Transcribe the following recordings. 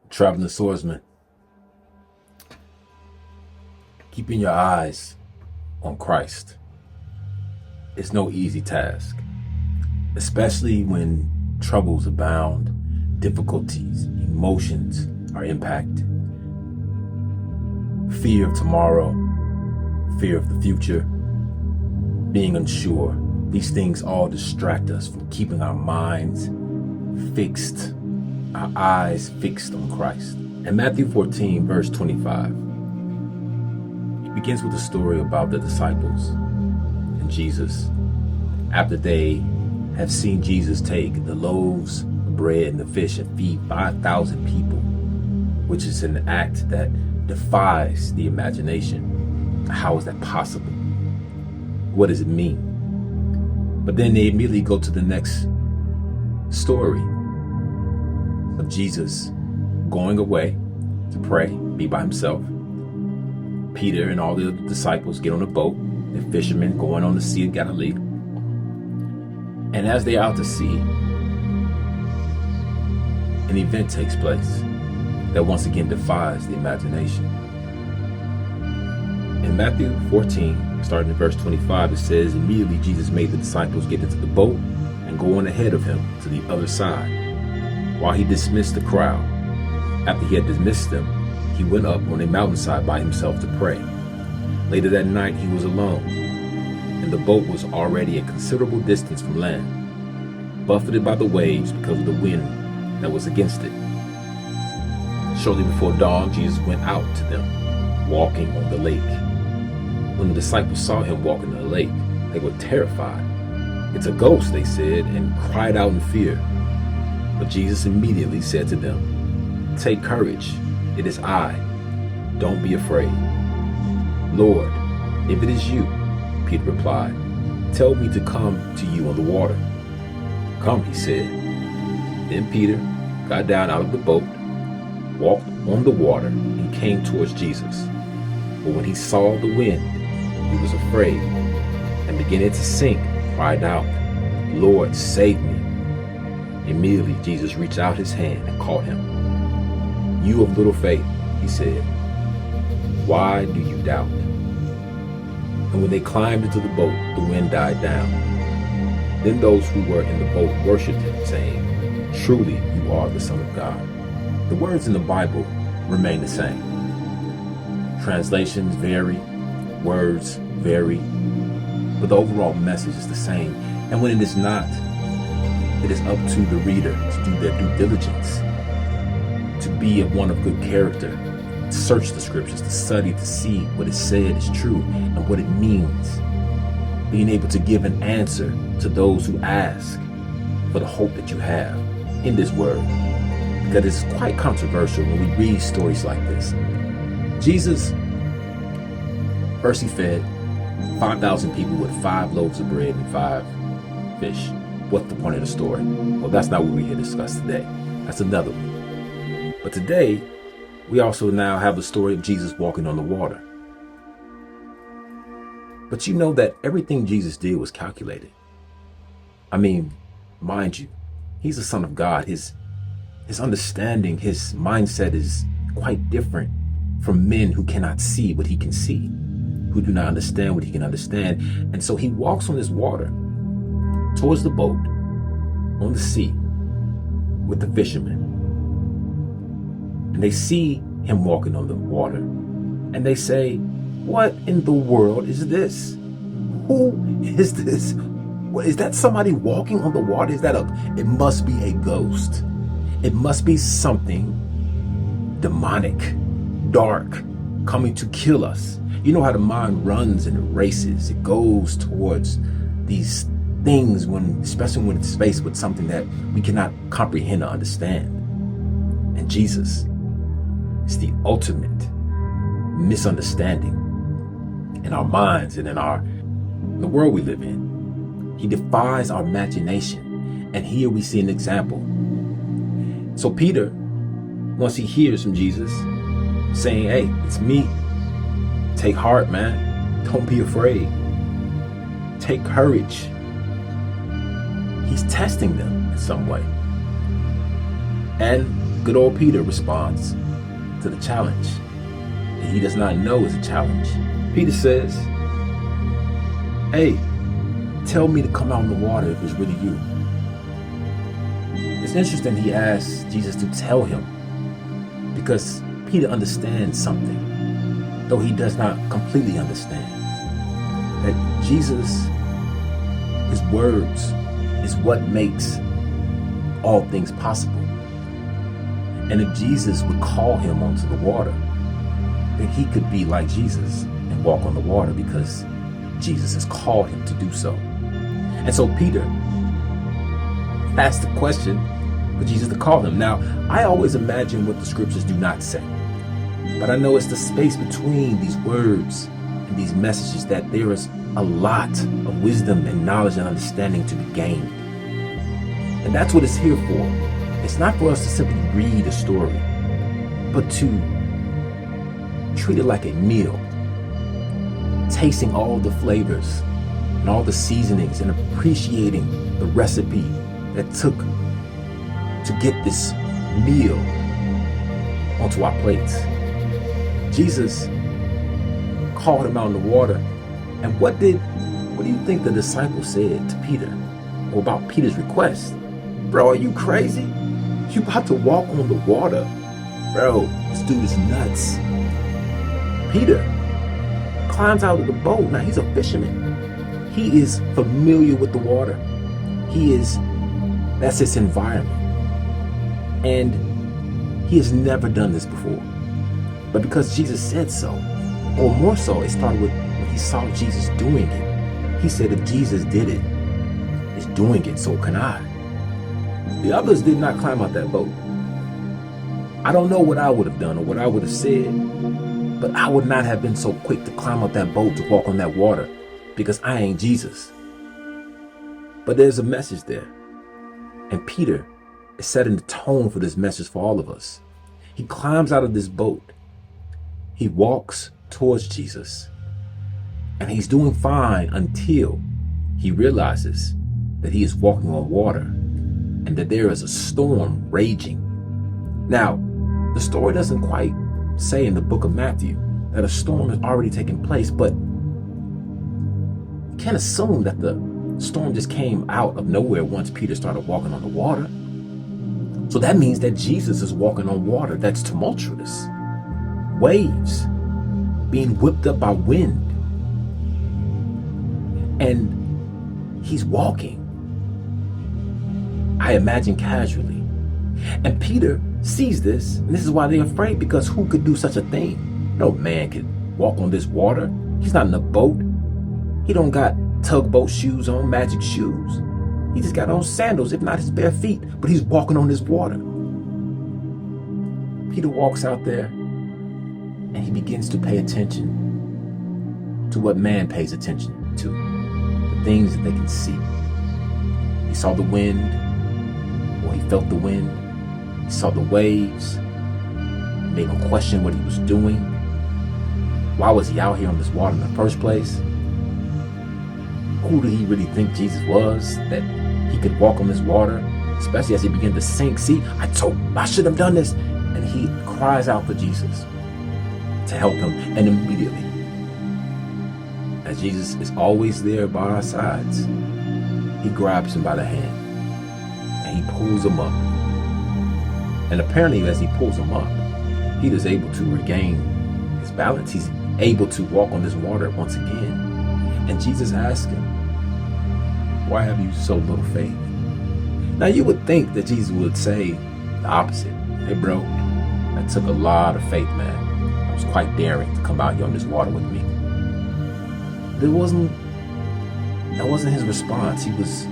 Traveling swordsman, keeping your eyes on Christ is no easy task, especially when troubles abound, difficulties, emotions are impacted. Fear of tomorrow, fear of the future, being unsure. These things all distract us from keeping our minds fixed, our eyes fixed on Christ. In Matthew 14, verse 25, it begins with a story about the disciples and Jesus. After they have seen Jesus take the loaves of bread and the fish and feed 5,000 people, which is an act that defies the imagination. How is that possible? What does it mean? But then they immediately go to the next story of Jesus going away to pray, be by himself. Peter and all the other disciples get on a boat. The fishermen going on the Sea of Galilee. And as they're out to sea, an event takes place that once again defies the imagination. In Matthew 14, starting in verse 25, it says, immediately Jesus made the disciples get into the boat and go on ahead of him to the other side, while he dismissed the crowd. After he had dismissed them, he went up on a mountainside by himself to pray. Later that night he was alone, and the boat was already a considerable distance from land, buffeted by the waves because of the wind that was against it. Shortly before dawn, Jesus went out to them, walking on the lake. When the disciples saw him walking on the lake, they were terrified. "It's a ghost," they said, and cried out in fear. But Jesus immediately said to them, "Take courage, it is I. Don't be afraid." "Lord, if it is you," Peter replied, "tell me to come to you on the water." "Come," he said. Then Peter got down out of the boat, walked on the water, and came towards Jesus. But when he saw the wind, he was afraid, and beginning to sink, cried out, "Lord, save me." Immediately Jesus reached out his hand and caught him. "You of little faith," he said, "why do you doubt?" And when they climbed into the boat, the wind died down. Then those who were in the boat worshipped him, saying, "Truly you are the Son of God." The words in the Bible remain the same. Translations vary, words vary, but the overall message is the same. And when it is not, it is up to the reader to do their due diligence, to be one of good character, to search the scriptures, to study, to see what is said is true and what it means. Being able to give an answer to those who ask for the hope that you have in this word. Because it's quite controversial when we read stories like this. Jesus, first he fed 5,000 people with 5 loaves of bread and 5 fish. What's the point of the story? Well, that's not what we're here to discuss today. That's another one. But today, we also now have the story of Jesus walking on the water. But you know that everything Jesus did was calculated. I mean, mind you, he's the Son of God. His understanding, his mindset is quite different from men who cannot see what he can see, who do not understand what he can understand. And so he walks on this water towards the boat on the sea with the fishermen. And they see him walking on the water, and they say, "What in the world is this? Who is this? What, is that somebody walking on the water? It must be a ghost. It must be something demonic, dark, coming to kill us." You know how the mind runs and it races. It goes towards these things, especially when it's faced with something that we cannot comprehend or understand. And Jesus is the ultimate misunderstanding in our minds and in the world we live in. He defies our imagination. And here we see an example. So Peter, once he hears from Jesus saying, "Hey, it's me. Take heart, man. Don't be afraid. Take courage." He's testing them in some way. And good old Peter responds to the challenge that he does not know is a challenge. Peter says, "Hey, tell me to come out in the water if it's really you." It's interesting he asks Jesus to tell him, because Peter understands something, though he does not completely understand, that Jesus, his words, is what makes all things possible. And if Jesus would call him onto the water, then he could be like Jesus and walk on the water, because Jesus has called him to do so. And so Peter asked the question for Jesus to call him. Now, I always imagine what the scriptures do not say, but I know it's the space between these words and these messages that there is a lot of wisdom and knowledge and understanding to be gained. And that's what it's here for. It's not for us to simply read a story, but to treat it like a meal, tasting all the flavors and all the seasonings and appreciating the recipe that took to get this meal onto our plates. Jesus called him out in the water. And what do you think the disciples said to Peter, or about Peter's request? "Bro, are you crazy? You about to walk on the water? Bro, this dude is nuts." Peter climbs out of the boat. Now, he's a fisherman. He is familiar with the water. That's his environment. And he has never done this before. But because Jesus said so, or more so, it started with when he saw Jesus doing it. He said, if Jesus did it, is doing it, so can I. The others did not climb out that boat. I don't know what I would have done or what I would have said, but I would not have been so quick to climb out that boat to walk on that water, because I ain't Jesus. But there's a message there. And Peter is setting the tone for this message for all of us. He climbs out of this boat. He walks towards Jesus. And he's doing fine until he realizes that he is walking on water and that there is a storm raging. Now, the story doesn't quite say in the book of Matthew that a storm has already taken place, but you can't assume that the storm just came out of nowhere once Peter started walking on the water. So that means that Jesus is walking on water that's tumultuous. Waves being whipped up by wind. And he's walking, I imagine, casually. And Peter sees this, and this is why they're afraid, because who could do such a thing? No man could walk on this water. He's not in a boat. He don't got tugboat shoes on, magic shoes. He just got on sandals, if not his bare feet, but he's walking on this water. Peter walks out there and he begins to pay attention to what man pays attention to, the things that they can see. He saw the wind, or he felt the wind. He saw the waves. It made him question what he was doing. Why was he out here on this water in the first place? Who did he really think Jesus was, that he could walk on this water, especially as he began to sink? See, I should have done this. And he cries out for Jesus to help him. And immediately, as Jesus is always there by our sides, he grabs him by the hand and he pulls him up. And apparently, as he pulls him up, Peter's able to regain his balance. He's able to walk on this water once again. And Jesus asks him, "Why have you so little faith?" Now, you would think that Jesus would say the opposite. "Hey, bro, that took a lot of faith, man. I was quite daring to come out here on this water with me." That wasn't his response. He's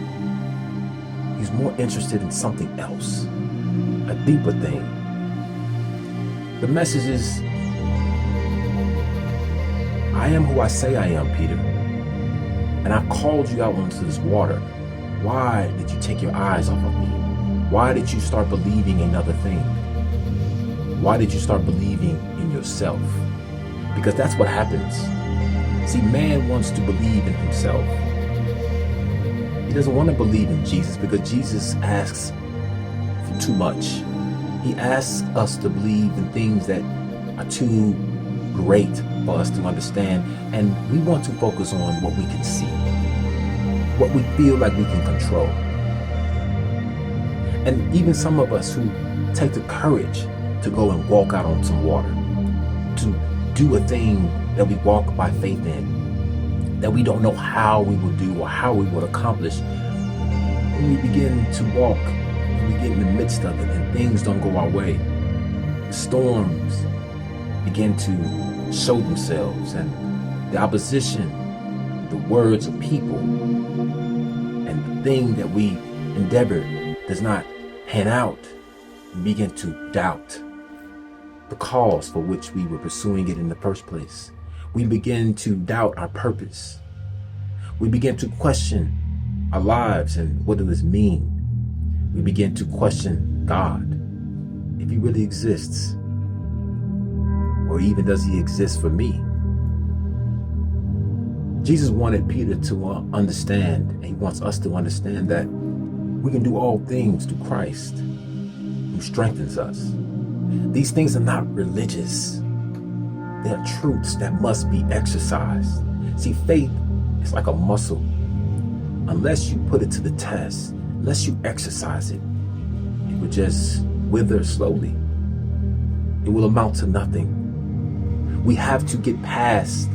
more interested in something else, a deeper thing. The message is, I am who I say I am, Peter. And I've called you out onto this water. Why did you take your eyes off of me? Why did you start believing another thing? Why did you start believing in yourself? Because that's what happens. See, man wants to believe in himself. He doesn't want to believe in Jesus, because Jesus asks for too much. He asks us to believe in things that are too great for us to understand, and we want to focus on what we can see, what we feel like we can control. And even some of us who take the courage to go and walk out on some water, to do a thing that we walk by faith in, that we don't know how we will do or how we will accomplish. When we begin to walk, when we get in the midst of it and things don't go our way, the storms begin to show themselves, and the opposition, the words of people, and the thing that we endeavor does not pan out, we begin to doubt the cause for which we were pursuing it in the first place. We begin to doubt our purpose. We begin to question our lives and what does this mean. We begin to question God, if He really exists, or even does He exist for me? Jesus wanted Peter to understand, and He wants us to understand, that we can do all things through Christ who strengthens us. These things are not religious. They are truths that must be exercised. See, faith is like a muscle. Unless you put it to the test, unless you exercise it, it will just wither slowly. It will amount to nothing. We have to get past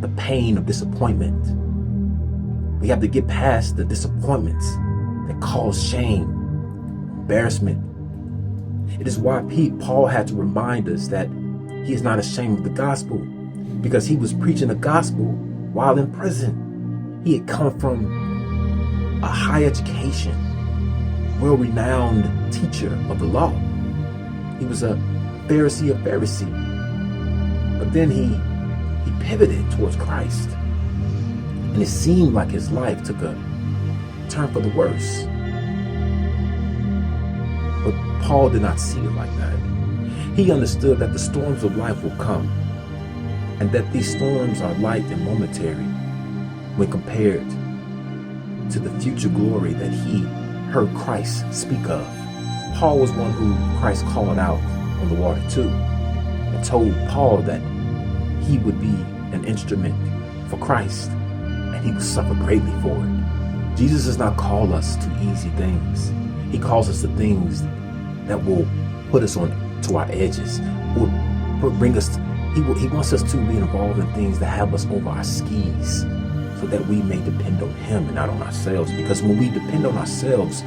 the pain of disappointment. We have to get past the disappointments that cause shame, embarrassment. It is why Paul had to remind us that he is not ashamed of the gospel, because he was preaching the gospel while in prison. He had come from a high education, well-renowned teacher of the law. He was a Pharisee of Pharisee. But then he pivoted towards Christ, and it seemed like his life took a turn for the worse. But Paul did not see it like that. He understood that the storms of life will come, and that these storms are light and momentary when compared to the future glory that he heard Christ speak of. Paul was one who Christ called out on the water too, and told Paul that he would be an instrument for Christ, and he would suffer greatly for it. Jesus does not call us to easy things. He calls us to things that will put us on to our edges, will bring us. He wants us to be involved in things that have us over our skis, so that we may depend on Him and not on ourselves. Because when we depend on ourselves,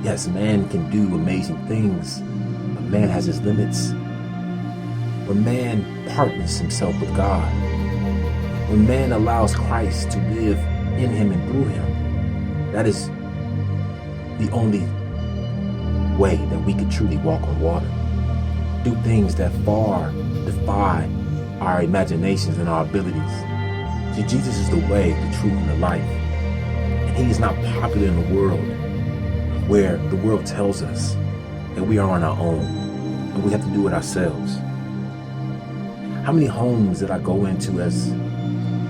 yes, man can do amazing things, but man has his limits. When man partners himself with God, when man allows Christ to live in him and through him, that is the only way that we can truly walk on water. Do things that far defy our imaginations and our abilities. See, Jesus is the way, the truth, and the life. And He is not popular in the world, where the world tells us that we are on our own and we have to do it ourselves. How many homes did I go into as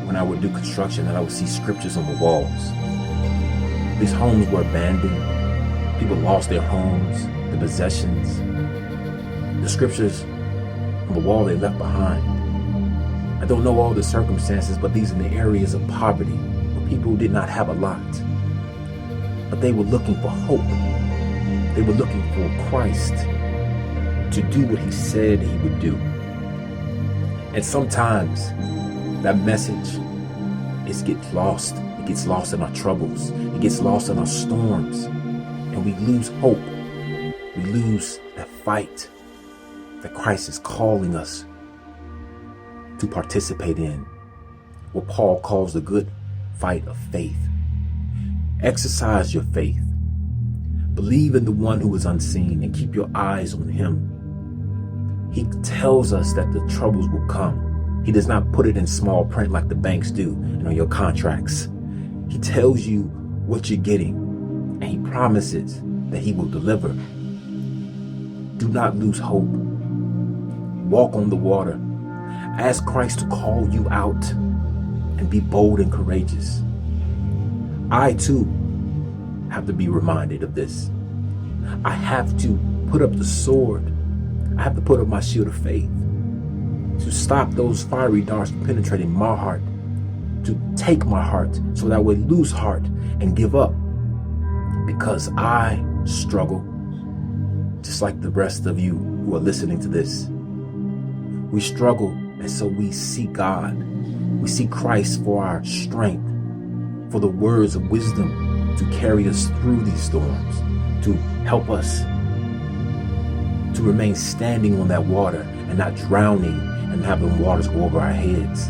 when I would do construction, and I would see scriptures on the walls? These homes were abandoned. People lost their homes, their possessions. The scriptures on the wall they left behind. I don't know all the circumstances, but these are the areas of poverty where people did not have a lot. But they were looking for hope. They were looking for Christ to do what He said He would do. And sometimes that message gets lost. It gets lost in our troubles. It gets lost in our storms. And we lose hope. We lose that fight that Christ is calling us to participate in, what Paul calls the good fight of faith. Exercise your faith. Believe in the one who is unseen and keep your eyes on Him. He tells us that the troubles will come. He does not put it in small print like the banks do and on your contracts. He tells you what you're getting, and He promises that He will deliver. Do not lose hope. Walk on the water. Ask Christ to call you out and be bold and courageous. I too have to be reminded of this. I have to put up the sword. I have to put up my shield of faith to stop those fiery darts from penetrating my heart, to take my heart so that I would lose heart and give up, because I struggle just like the rest of you who are listening to this. We struggle, and so we seek God. We seek Christ for our strength, for the words of wisdom to carry us through these storms, to help us to remain standing on that water and not drowning and have the waters go over our heads.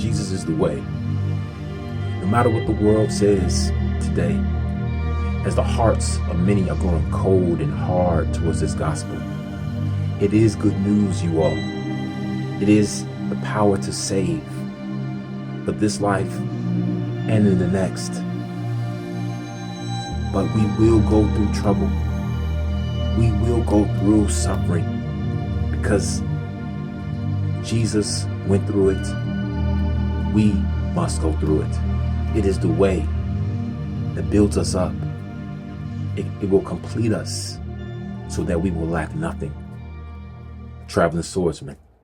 Jesus is the way. No matter what the world says today, as the hearts of many are growing cold and hard towards this gospel, it is good news, you all. It is the power to save for this life and in the next. But we will go through trouble. We will go through suffering because Jesus went through it. We must go through it. It is the way that builds us up. It will complete us so that we will lack nothing. Traveling Swordsman.